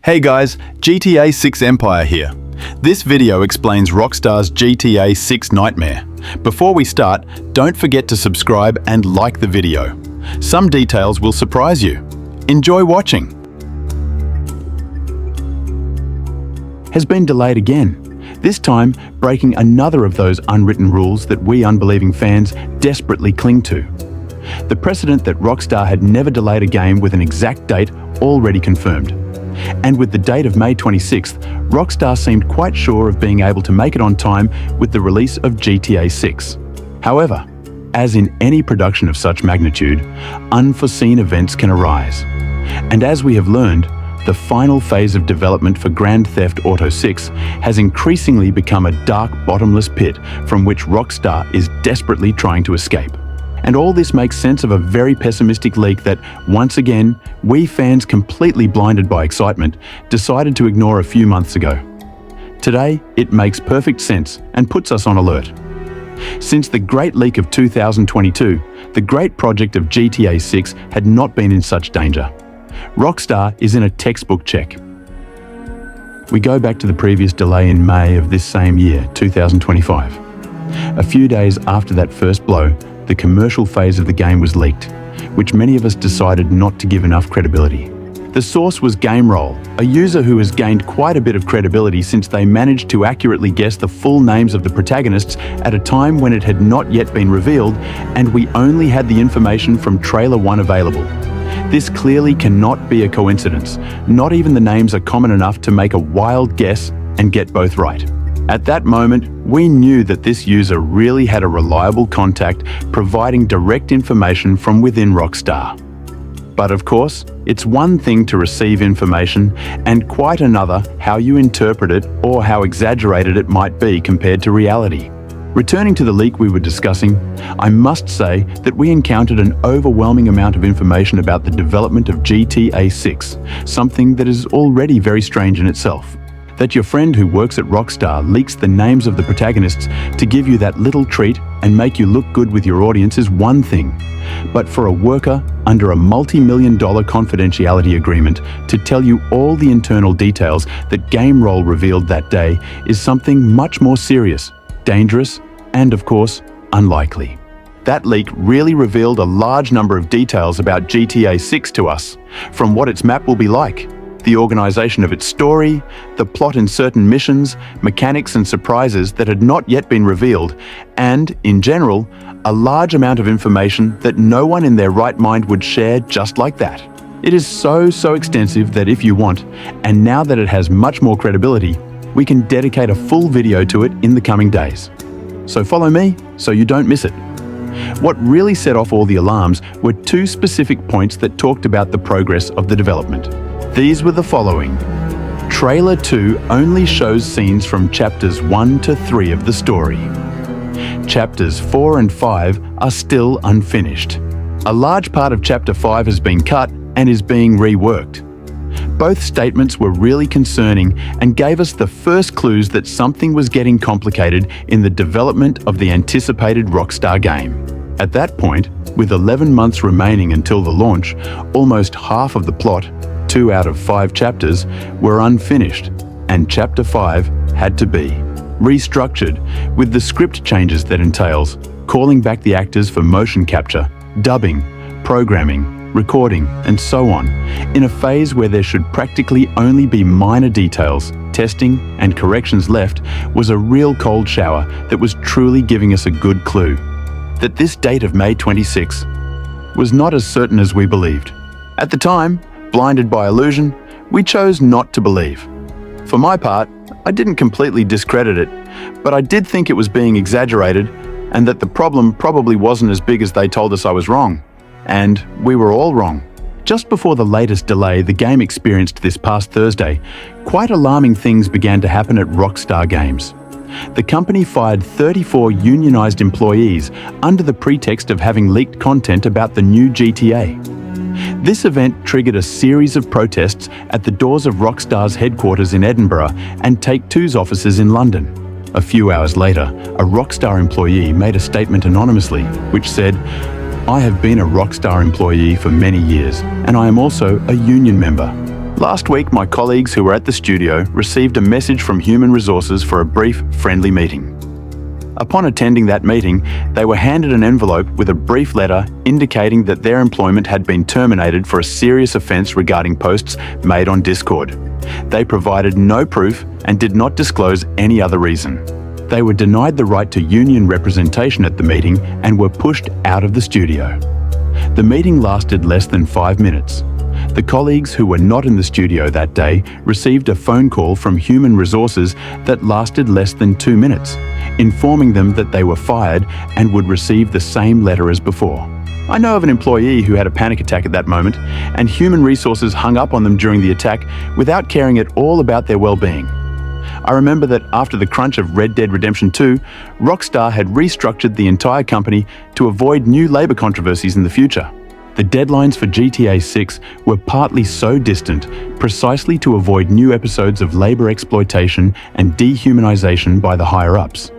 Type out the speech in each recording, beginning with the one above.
Hey guys, GTA 6 Empire here. This video explains Rockstar's GTA 6 nightmare. Before we start, don't forget to subscribe and like the video. Some details will surprise you. Enjoy watching. Has been delayed again, this time breaking another of those unwritten rules that we unbelieving fans desperately cling to. The precedent that Rockstar had never delayed a game with an exact date already confirmed. And with the date of May 26th, Rockstar seemed quite sure of being able to make it on time with the release of GTA 6. However, as in any production of such magnitude, unforeseen events can arise. And as we have learned, the final phase of development for Grand Theft Auto 6 has increasingly become a dark, bottomless pit from which Rockstar is desperately trying to escape. And all this makes sense of a very pessimistic leak that, once again, we fans completely blinded by excitement, decided to ignore a few months ago. Today, it makes perfect sense and puts us on alert. Since the great leak of 2022, the great project of GTA 6 had not been in such danger. Rockstar is in a textbook check. We go back to the previous delay in May of this same year, 2025. A few days after that first blow, the commercial phase of the game was leaked, which many of us decided not to give enough credibility. The source was GameRoll, a user who has gained quite a bit of credibility since they managed to accurately guess the full names of the protagonists at a time when it had not yet been revealed, and we only had the information from Trailer 1 available. This clearly cannot be a coincidence. Not even the names are common enough to make a wild guess and get both right. At that moment, we knew that this user really had a reliable contact providing direct information from within Rockstar. But of course, it's one thing to receive information and quite another how you interpret it or how exaggerated it might be compared to reality. Returning to the leak we were discussing, I must say that we encountered an overwhelming amount of information about the development of GTA 6, something that is already very strange in itself. That your friend who works at Rockstar leaks the names of the protagonists to give you that little treat and make you look good with your audience is one thing. But for a worker under a multi-million-dollar confidentiality agreement to tell you all the internal details that GameRoll revealed that day is something much more serious, dangerous, and of course, unlikely. That leak really revealed a large number of details about GTA 6 to us, from what its map will be like, the organization of its story, the plot in certain missions, mechanics and surprises that had not yet been revealed, and, in general, a large amount of information that no one in their right mind would share just like that. It is so extensive that if you want, and now that it has much more credibility, we can dedicate a full video to it in the coming days. So follow me so you don't miss it. What really set off all the alarms were two specific points that talked about the progress of the development. These were the following. Trailer 2 only shows scenes from chapters 1 to 3 of the story. Chapters 4 and 5 are still unfinished. A large part of chapter 5 has been cut and is being reworked. Both statements were really concerning and gave us the first clues that something was getting complicated in the development of the anticipated Rockstar game. At that point, with 11 months remaining until the launch, almost half of the plot, 2 out of 5 chapters, were unfinished, and Chapter 5 had to be restructured, with the script changes that entails, calling back the actors for motion capture, dubbing, programming, recording, and so on, in a phase where there should practically only be minor details, testing, and corrections left, was a real cold shower that was truly giving us a good clue that this date of May 26 was not as certain as we believed. At the time, blinded by illusion, we chose not to believe. For my part, I didn't completely discredit it, but I did think it was being exaggerated and that the problem probably wasn't as big as they told us I was wrong. And we were all wrong. Just before the latest delay the game experienced this past Thursday, quite alarming things began to happen at Rockstar Games. The company fired 34 unionized employees under the pretext of having leaked content about the new GTA. This event triggered a series of protests at the doors of Rockstar's headquarters in Edinburgh and Take-Two's offices in London. A few hours later, a Rockstar employee made a statement anonymously, which said, "I have been a Rockstar employee for many years, and I am also a union member. Last week, my colleagues who were at the studio received a message from Human Resources for a brief, friendly meeting. Upon attending that meeting, they were handed an envelope with a brief letter indicating that their employment had been terminated for a serious offence regarding posts made on Discord. They provided no proof and did not disclose any other reason. They were denied the right to union representation at the meeting and were pushed out of the studio. The meeting lasted less than 5 minutes. The colleagues who were not in the studio that day received a phone call from Human Resources that lasted less than 2 minutes, informing them that they were fired and would receive the same letter as before. I know of an employee who had a panic attack at that moment, and Human Resources hung up on them during the attack without caring at all about their well-being. I remember that after the crunch of Red Dead Redemption 2, Rockstar had restructured the entire company to avoid new labour controversies in the future. The deadlines for GTA 6 were partly so distant precisely to avoid new episodes of labour exploitation and dehumanisation by the higher-ups.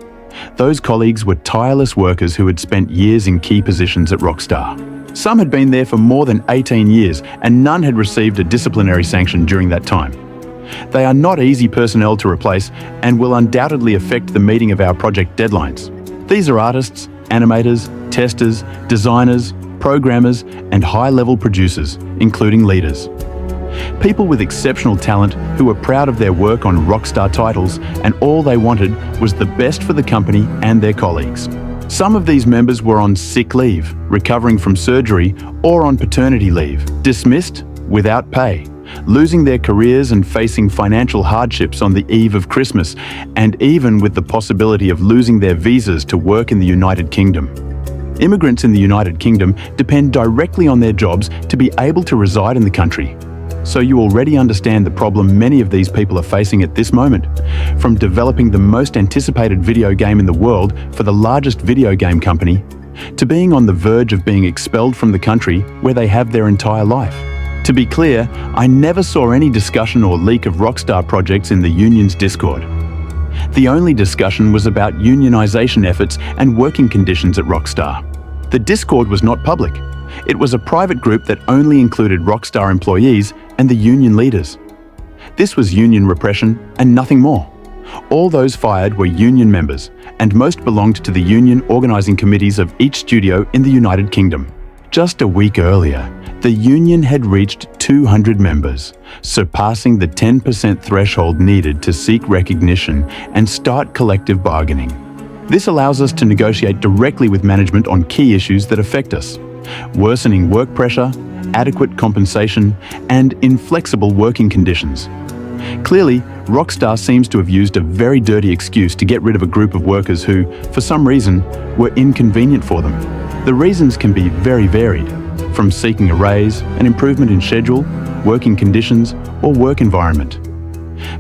Those colleagues were tireless workers who had spent years in key positions at Rockstar. Some had been there for more than 18 years, and none had received a disciplinary sanction during that time. They are not easy personnel to replace and will undoubtedly affect the meeting of our project deadlines. These are artists, animators, testers, designers, programmers, and high-level producers, including leaders. People with exceptional talent who were proud of their work on Rockstar titles, and all they wanted was the best for the company and their colleagues. Some of these members were on sick leave, recovering from surgery, or on paternity leave, dismissed without pay, losing their careers and facing financial hardships on the eve of Christmas, and even with the possibility of losing their visas to work in the United Kingdom. Immigrants in the United Kingdom depend directly on their jobs to be able to reside in the country. So you already understand the problem many of these people are facing at this moment, from developing the most anticipated video game in the world for the largest video game company, to being on the verge of being expelled from the country where they have their entire life. To be clear, I never saw any discussion or leak of Rockstar projects in the union's Discord. The only discussion was about unionization efforts and working conditions at Rockstar. The Discord was not public. It was a private group that only included Rockstar employees and the union leaders. This was union repression and nothing more. All those fired were union members, and most belonged to the union organizing committees of each studio in the United Kingdom. Just a week earlier, the union had reached 200 members, surpassing the 10% threshold needed to seek recognition and start collective bargaining. This allows us to negotiate directly with management on key issues that affect us: worsening work pressure, adequate compensation, and inflexible working conditions. Clearly, Rockstar seems to have used a very dirty excuse to get rid of a group of workers who, for some reason, were inconvenient for them. The reasons can be very varied, from seeking a raise, an improvement in schedule, working conditions, or work environment.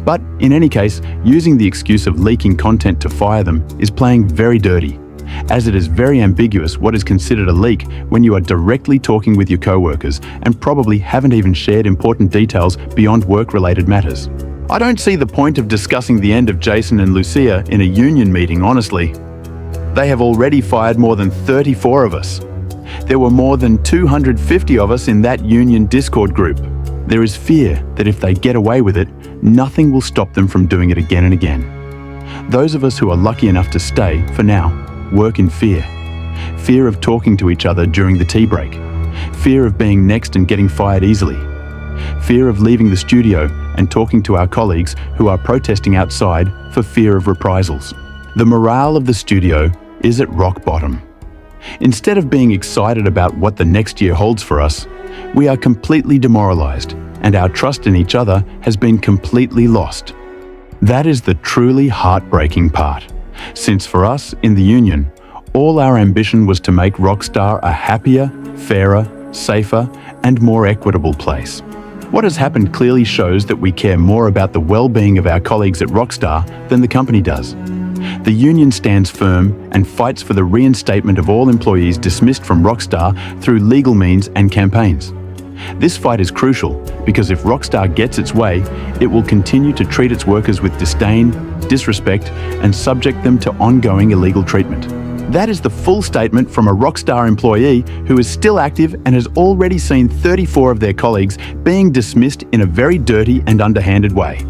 But in any case, using the excuse of leaking content to fire them is playing very dirty, as it is very ambiguous what is considered a leak when you are directly talking with your co-workers and probably haven't even shared important details beyond work-related matters. I don't see the point of discussing the end of Jason and Lucia in a union meeting, honestly. They have already fired more than 34 of us. There were more than 250 of us in that union Discord group. There is fear that if they get away with it, nothing will stop them from doing it again and again. Those of us who are lucky enough to stay, for now, work in fear. Fear of talking to each other during the tea break. Fear of being next and getting fired easily. Fear of leaving the studio and talking to our colleagues who are protesting outside for fear of reprisals. The morale of the studio is at rock bottom. Instead of being excited about what the next year holds for us, we are completely demoralized, and our trust in each other has been completely lost. That is the truly heartbreaking part, since for us in the union, all our ambition was to make Rockstar a happier, fairer, safer, and more equitable place. What has happened clearly shows that we care more about the well-being of our colleagues at Rockstar than the company does. The union stands firm and fights for the reinstatement of all employees dismissed from Rockstar through legal means and campaigns. This fight is crucial because if Rockstar gets its way, it will continue to treat its workers with disdain, disrespect, and subject them to ongoing illegal treatment. That is the full statement from a Rockstar employee who is still active and has already seen 34 of their colleagues being dismissed in a very dirty and underhanded way.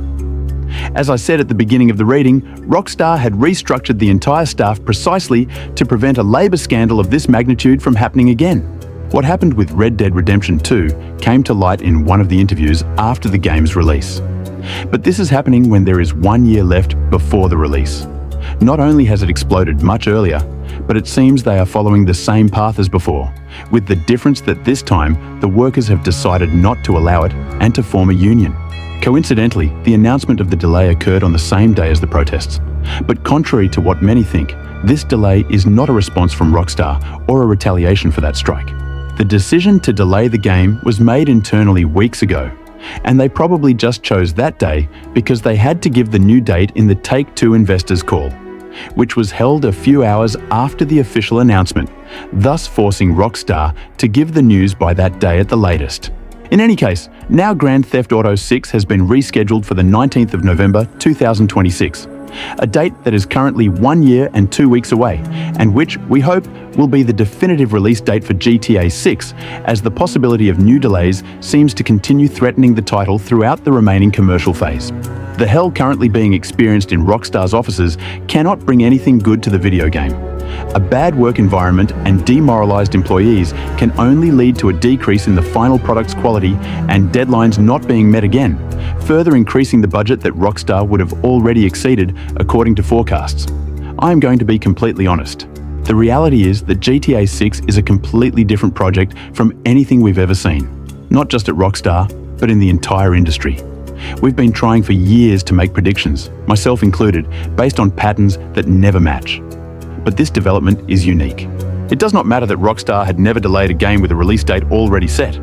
As I said at the beginning of the reading, Rockstar had restructured the entire staff precisely to prevent a labour scandal of this magnitude from happening again. What happened with Red Dead Redemption 2 came to light in one of the interviews after the game's release. But this is happening when there is 1 year left before the release. Not only has it exploded much earlier, but it seems they are following the same path as before, with the difference that this time the workers have decided not to allow it and to form a union. Coincidentally, the announcement of the delay occurred on the same day as the protests. But contrary to what many think, this delay is not a response from Rockstar or a retaliation for that strike. The decision to delay the game was made internally weeks ago, and they probably just chose that day because they had to give the new date in the Take-Two investors' call, which was held a few hours after the official announcement, thus forcing Rockstar to give the news by that day at the latest. In any case, now Grand Theft Auto 6 has been rescheduled for the 19th of November 2026, a date that is currently 1 year and 2 weeks away, and which we hope will be the definitive release date for GTA 6, as the possibility of new delays seems to continue threatening the title throughout the remaining commercial phase. The hell currently being experienced in Rockstar's offices cannot bring anything good to the video game. A bad work environment and demoralized employees can only lead to a decrease in the final product's quality and deadlines not being met again, further increasing the budget that Rockstar would have already exceeded according to forecasts. I am going to be completely honest. The reality is that GTA 6 is a completely different project from anything we've ever seen, not just at Rockstar, but in the entire industry. We've been trying for years to make predictions, myself included, based on patterns that never match. But this development is unique. It does not matter that Rockstar had never delayed a game with a release date already set.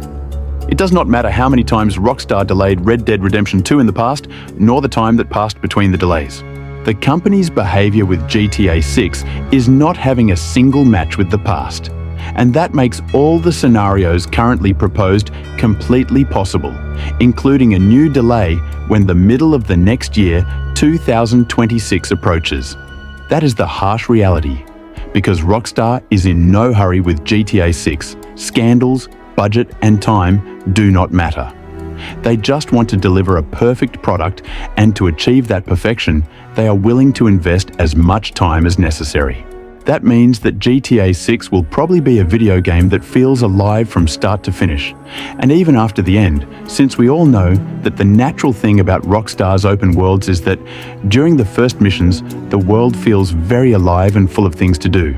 It does not matter how many times Rockstar delayed Red Dead Redemption 2 in the past, nor the time that passed between the delays. The company's behavior with GTA 6 is not having a single match with the past, and that makes all the scenarios currently proposed completely possible, including a new delay when the middle of the next year, 2026, approaches. That is the harsh reality, because Rockstar is in no hurry with GTA 6. Scandals, budget, and time do not matter. They just want to deliver a perfect product, and to achieve that perfection, they are willing to invest as much time as necessary. That means that GTA 6 will probably be a video game that feels alive from start to finish, and even after the end, since we all know that the natural thing about Rockstar's open worlds is that during the first missions, the world feels very alive and full of things to do,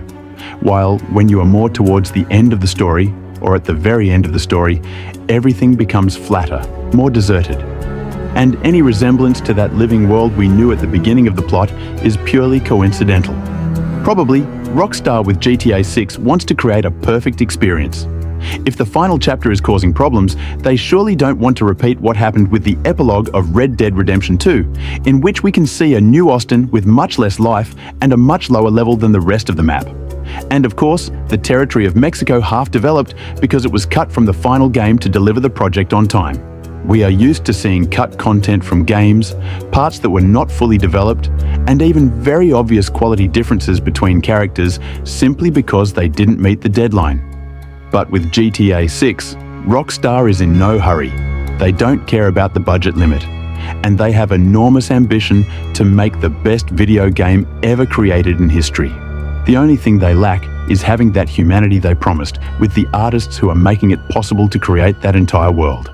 while when you are more towards the end of the story, or at the very end of the story, everything becomes flatter, more deserted. And any resemblance to that living world we knew at the beginning of the plot is purely coincidental. Probably, Rockstar with GTA 6 wants to create a perfect experience. If the final chapter is causing problems, they surely don't want to repeat what happened with the epilogue of Red Dead Redemption 2, in which we can see a new Austin with much less life and a much lower level than the rest of the map. And of course, the territory of Mexico half-developed because it was cut from the final game to deliver the project on time. We are used to seeing cut content from games, parts that were not fully developed, and even very obvious quality differences between characters simply because they didn't meet the deadline. But with GTA 6, Rockstar is in no hurry. They don't care about the budget limit, and they have enormous ambition to make the best video game ever created in history. The only thing they lack is having that humanity they promised with the artists who are making it possible to create that entire world.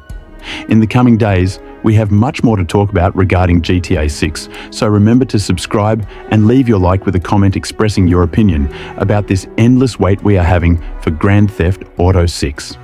In the coming days, we have much more to talk about regarding GTA 6, so remember to subscribe and leave your like with a comment expressing your opinion about this endless wait we are having for Grand Theft Auto 6.